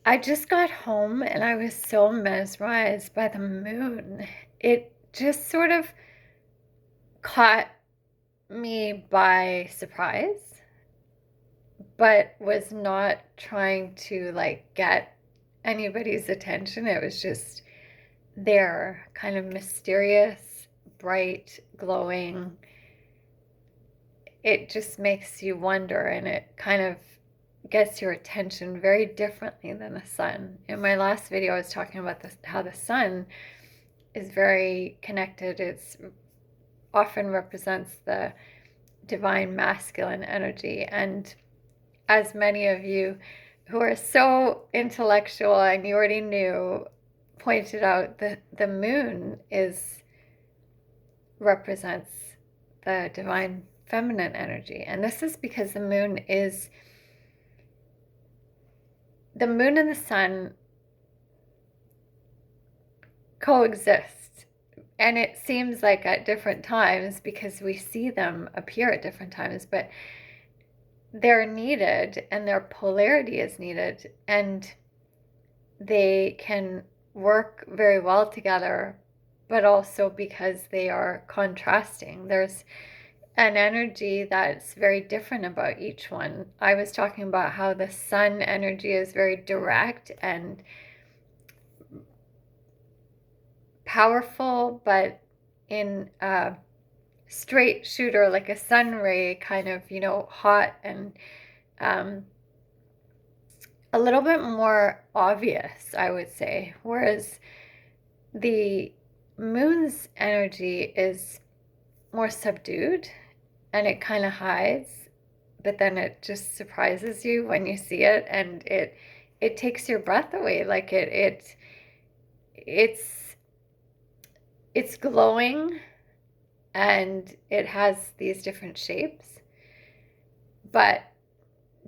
I just got home and I was so mesmerized by the moon. It just sort of caught me by surprise, but was not trying to get anybody's attention. It was just there, kind of mysterious, bright, glowing. It just makes you wonder, and it kind of gets your attention very differently than the sun. In my last video, I was talking about how the sun is very connected. It's often represents the divine masculine energy. And as many of you who are so intellectual and you already knew pointed out, that the moon is represents the divine feminine energy. And this is because the moon and the sun coexist. And it seems like at different times because we see them appear at different times, but they're needed and their polarity is needed, and they can work very well together, but also because they are contrasting. There's an energy that's very different about each one. I was talking about how the sun energy is very direct and powerful, but in a straight shooter, like a sun ray, kind of, hot and a little bit more obvious, I would say. Whereas the moon's energy is more subdued and it kind of hides, but then it just surprises you when you see it, and it takes your breath away. Like it's glowing, and it has these different shapes, but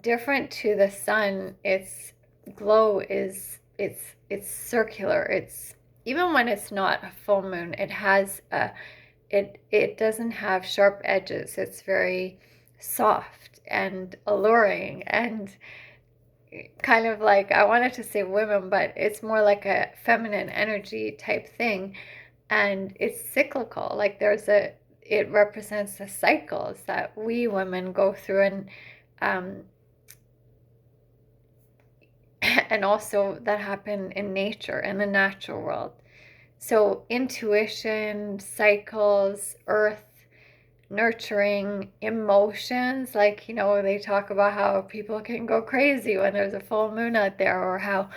different to the sun. Its glow is it's circular. It's, even when it's not a full moon, it has a it doesn't have sharp edges. It's very soft and alluring, and kind of like, I wanted to say women, but it's more like a feminine energy type thing. And it's cyclical. Like it represents the cycles that we women go through, um, and also that happen in nature, in the natural world. So intuition, cycles, earth, nurturing, emotions, like, they talk about how people can go crazy when there's a full moon out there, or how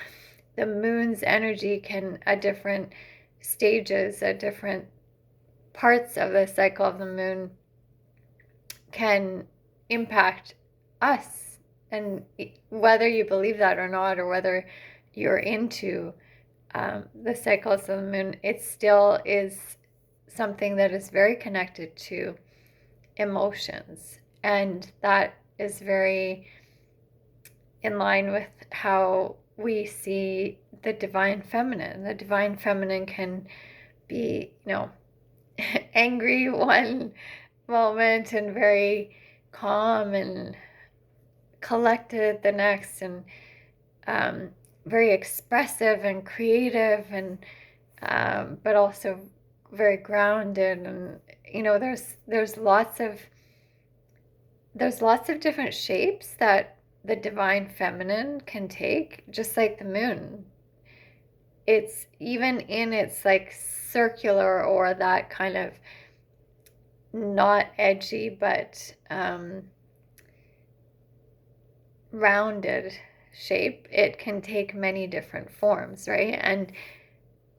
the moon's energy can, at different stages, at different parts of the cycle of the moon, can impact us. And whether you believe that or not, or whether you're into the cycles of the moon, it still is something that is very connected to emotions. And that is very in line with how we see the divine feminine. The divine feminine can be, angry one moment and very calm and collected the next, and very expressive and creative, and but also very grounded. And there's lots of different shapes that the divine feminine can take, just like the moon. It's even in its like circular, or that kind of not edgy, but rounded shape. It can take many different forms, right? And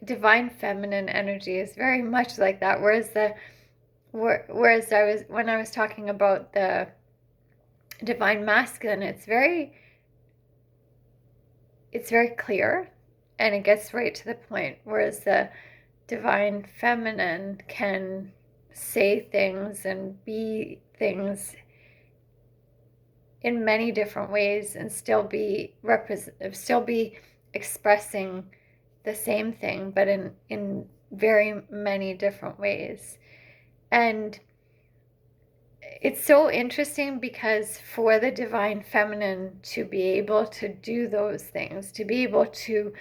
divine feminine energy is very much like that. Whereas when I was talking about the divine masculine, it's very clear, and it gets right to the point. Whereas the divine feminine can say things and be things in many different ways, and still be expressing the same thing, but in very many different ways. And it's so interesting because for the divine feminine to be able to do those things, to be able to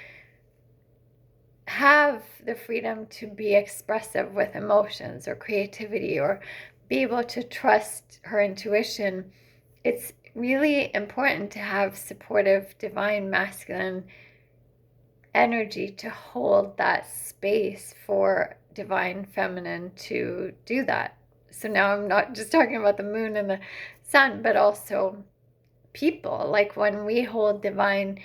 have the freedom to be expressive with emotions or creativity, or be able to trust her intuition, it's really important to have supportive divine masculine energy to hold that space for divine feminine to do that. So now I'm not just talking about the moon and the sun, but also people. Like when we hold divine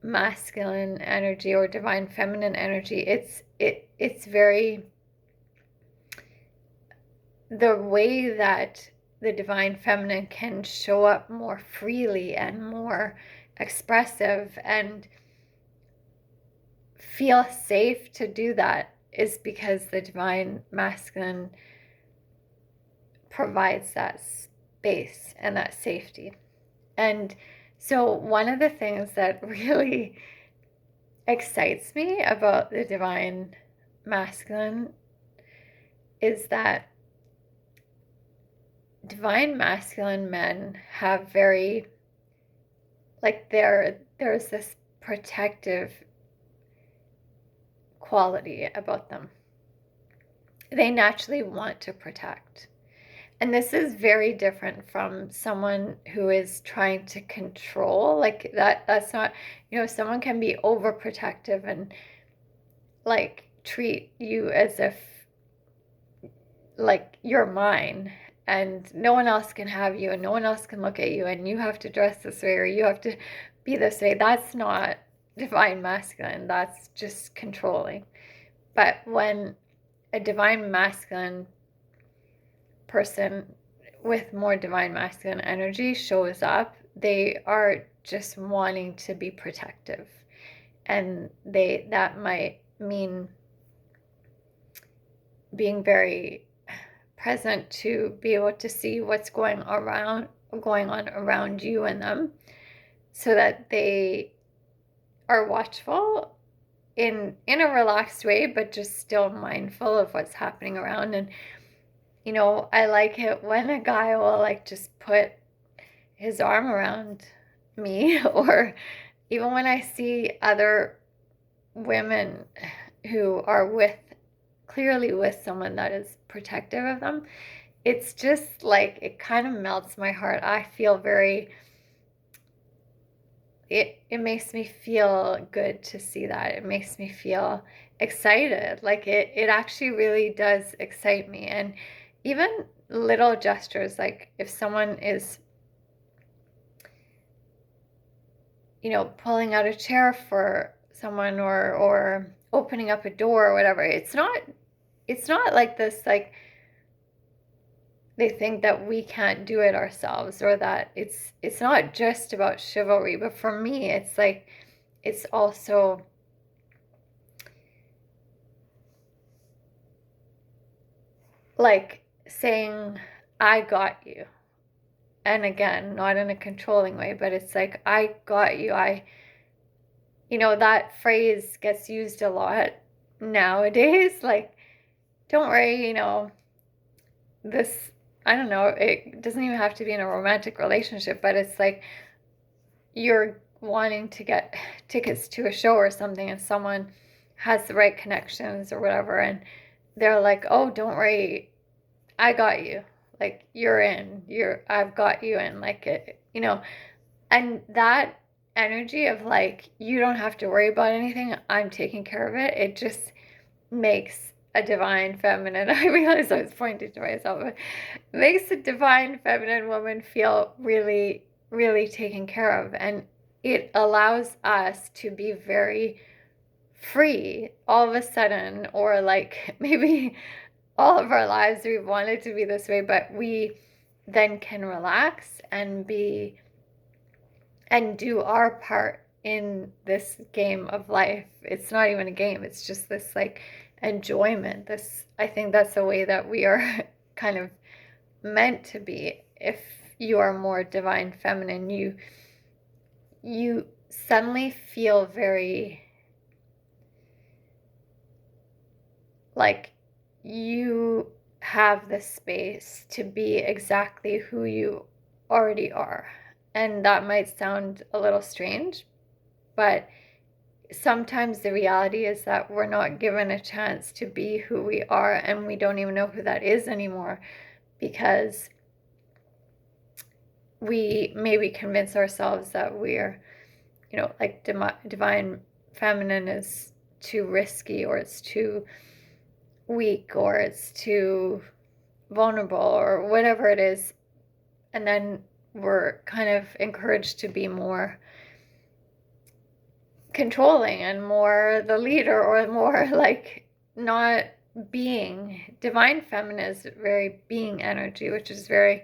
masculine energy or divine feminine energy, it's very, the way that the divine feminine can show up more freely and more expressive and feel safe to do that is because the divine masculine provides that space and that safety. And so one of the things that really excites me about the divine masculine is that divine masculine men have very, like, there's this protective quality about them. They naturally want to protect. And this is very different from someone who is trying to control. Like that's not, someone can be overprotective and like treat you as if like you're mine and no one else can have you and no one else can look at you and you have to dress this way or you have to be this way. That's not divine masculine. That's just controlling. But when a divine masculine person with more divine masculine energy shows up, they are just wanting to be protective, and that might mean being very present to be able to see what's going on around you and them, so that they are watchful in a relaxed way, but just still mindful of what's happening around. And I like it when a guy will like just put his arm around me, or even when I see other women who are clearly with someone that is protective of them, it's just like, it kind of melts my heart. I feel it makes me feel good to see that. It makes me feel excited. Like it actually really does excite me. And even little gestures, like if someone is, pulling out a chair for someone or opening up a door or whatever, it's not like this, like they think that we can't do it ourselves, or that it's not just about chivalry. But for me, it's like, it's also like saying, I got you. And again, not in a controlling way, but it's like, I got you. That phrase gets used a lot nowadays. Like, don't worry, this, I don't know, it doesn't even have to be in a romantic relationship, but it's like you're wanting to get tickets to a show or something, and someone has the right connections or whatever, and they're like, oh, don't worry, I got you. Like, you're in. I've got you in. Like, and that energy of like, you don't have to worry about anything, I'm taking care of it. It just makes a divine feminine, I realized I was pointing to myself, but makes a divine feminine woman feel really, really taken care of. And it allows us to be very free all of a sudden, or like maybe all of our lives we've wanted to be this way, but we then can relax and be and do our part in this game of life. It's not even a game, it's just this like enjoyment. I think that's the way that we are kind of meant to be. If you are more divine feminine, you suddenly feel very like you have the space to be exactly who you already are. And that might sound a little strange, but sometimes the reality is that we're not given a chance to be who we are, and we don't even know who that is anymore, because we maybe convince ourselves that we're, like divine feminine is too risky, or it's too weak, or it's too vulnerable, or whatever it is. And then we're kind of encouraged to be more controlling and more the leader, or more like not being. Divine feminine is very being energy, which is very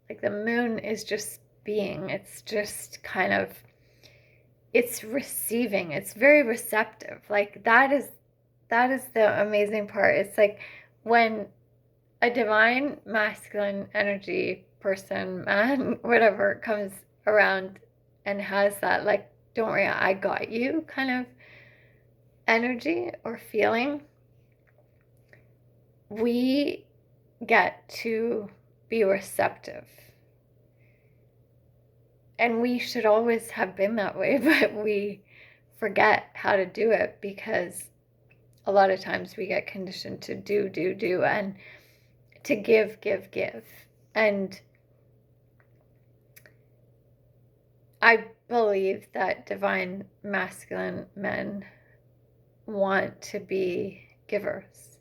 like the moon is just being. It's just kind of, it's receiving. It's very receptive. Like that is the amazing part. It's like when a divine masculine energy person, man, whatever, comes around and has that, like, don't worry, I got you kind of energy or feeling, we get to be receptive. And we should always have been that way, but we forget how to do it because a lot of times we get conditioned to do, and to give. And I believe that divine masculine men want to be givers.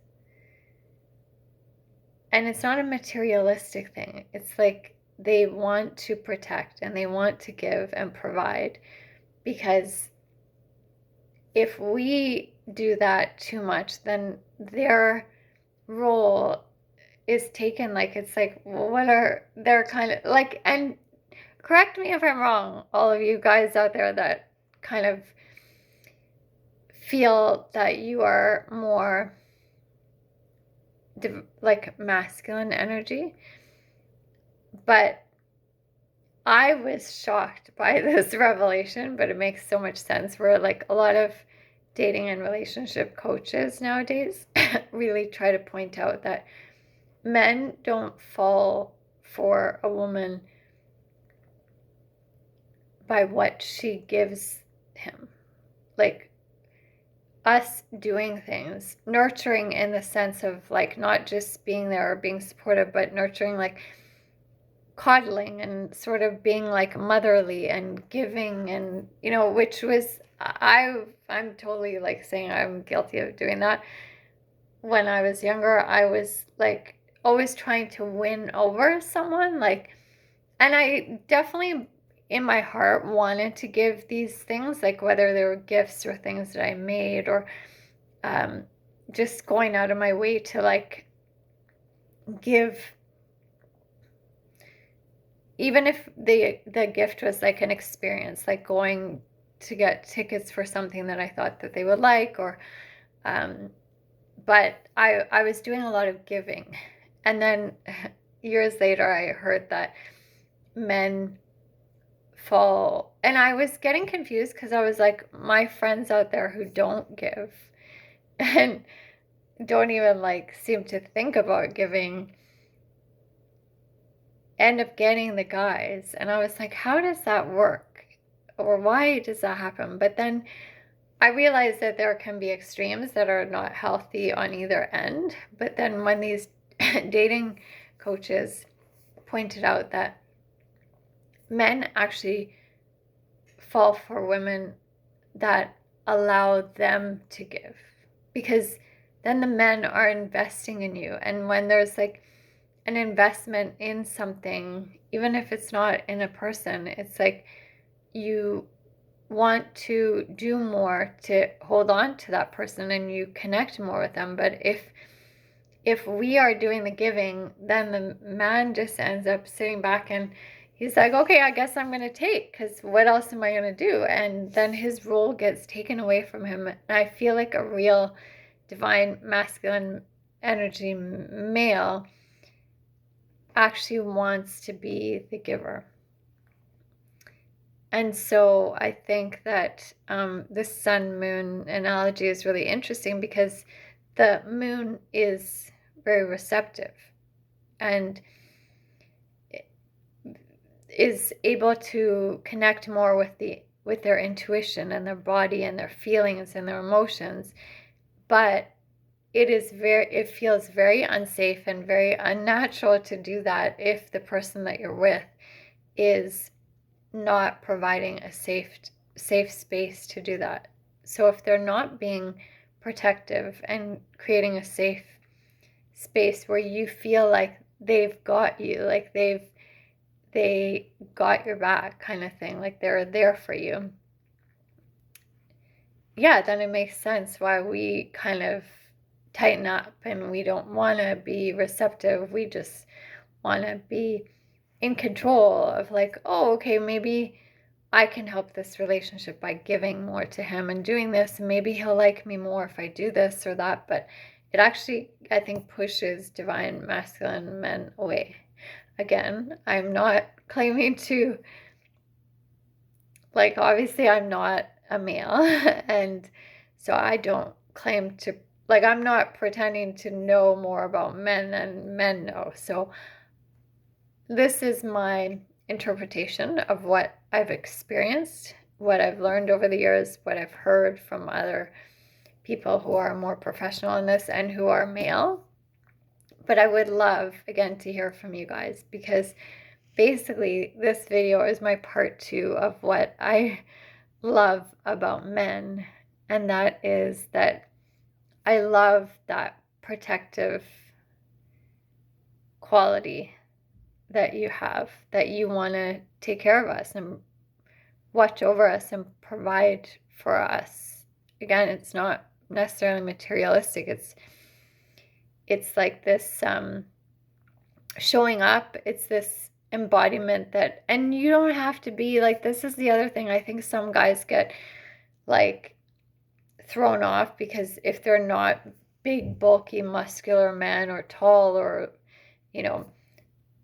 And it's not a materialistic thing. It's like they want to protect and they want to give and provide, because if we do that too much, then their role is taken, like, it's like, well, what are they're kind of like, and correct me if I'm wrong, all of you guys out there that kind of feel that you are more like masculine energy, but I was shocked by this revelation, but it makes so much sense. Where like a lot of dating and relationship coaches nowadays really try to point out that men don't fall for a woman by what she gives him. Like us doing things, nurturing in the sense of like not just being there or being supportive, but nurturing, like coddling and sort of being like motherly and giving, and which was, I'm totally like saying I'm guilty of doing that. When I was younger, I was like always trying to win over someone, like, and I definitely in my heart wanted to give these things, like whether they were gifts or things that I made, or just going out of my way to like give, even if the gift was like an experience, like going to get tickets for something that I thought that they would like, or but I was doing a lot of giving. And then years later I heard that men fall, and I was getting confused because I was like, my friends out there who don't give and don't even like seem to think about giving end up getting the guys. And I was like, how does that work, or why does that happen? But then I realized that there can be extremes that are not healthy on either end. But then when these dating coaches pointed out that men actually fall for women that allow them to give, because then the men are investing in you. And when there's like an investment in something, even if it's not in a person, it's like you want to do more to hold on to that person and you connect more with them. But if we are doing the giving, then the man just ends up sitting back and he's like, okay, I guess I'm going to take, because what else am I going to do? And then his role gets taken away from him. And I feel like a real divine masculine energy male actually wants to be the giver. And so I think that this sun moon analogy is really interesting, because the moon is very receptive and is able to connect more with their intuition and their body and their feelings and their emotions. But it feels very unsafe and very unnatural to do that if the person that you're with is not providing a safe space to do that. So if they're not being protective and creating a safe space where you feel like they've got you, like they got your back kind of thing, like they're there for you, yeah, then it makes sense why we kind of tighten up and we don't want to be receptive. We just want to be in control of, like, oh, okay, maybe I can help this relationship by giving more to him and doing this, and maybe he'll like me more if I do this or that. But it actually, I think, pushes divine masculine men away. Again, I'm not claiming to, like, obviously I'm not a male and so I don't claim to, like, I'm not pretending to know more about men than men know. So this is my interpretation of what I've experienced, what I've learned over the years, what I've heard from other people who are more professional in this and who are male. But I would love, again, to hear from you guys, because basically this video is my part 2 of what I love about men, and that is that I love that protective quality that you have, that you want to take care of us and watch over us and provide for us. Again, it's not necessarily materialistic. It's like this showing up. It's this embodiment that, and you don't have to be like, this is the other thing I think some guys get like thrown off, because if they're not big, bulky, muscular men or tall, or, you know,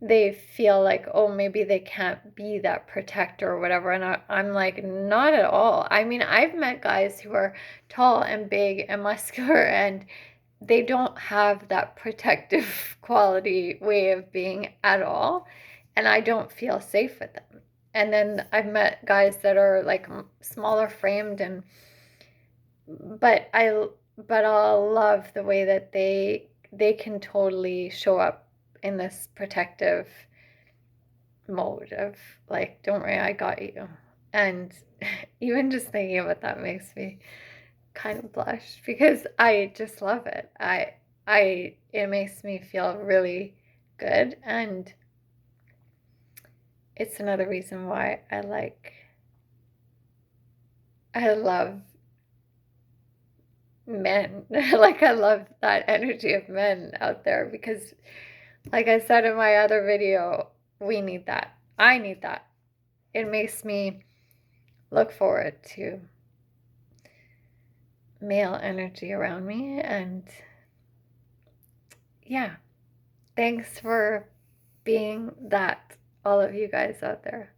they feel like, oh, maybe they can't be that protector or whatever. And I'm like, not at all. I mean, I've met guys who are tall and big and muscular, and they don't have that protective quality way of being at all. And I don't feel safe with them. And then I've met guys that are like smaller framed, and but I'll love the way that they can totally show up in this protective mode of, like, don't worry, I got you. And even just thinking about that makes me kind of blush, because I just love it. It makes me feel really good, and it's another reason why I love men. Like, I love that energy of men out there, because like I said in my other video, we need that. I need that. It makes me look forward to male energy around me. And yeah, thanks for being that, all of you guys out there.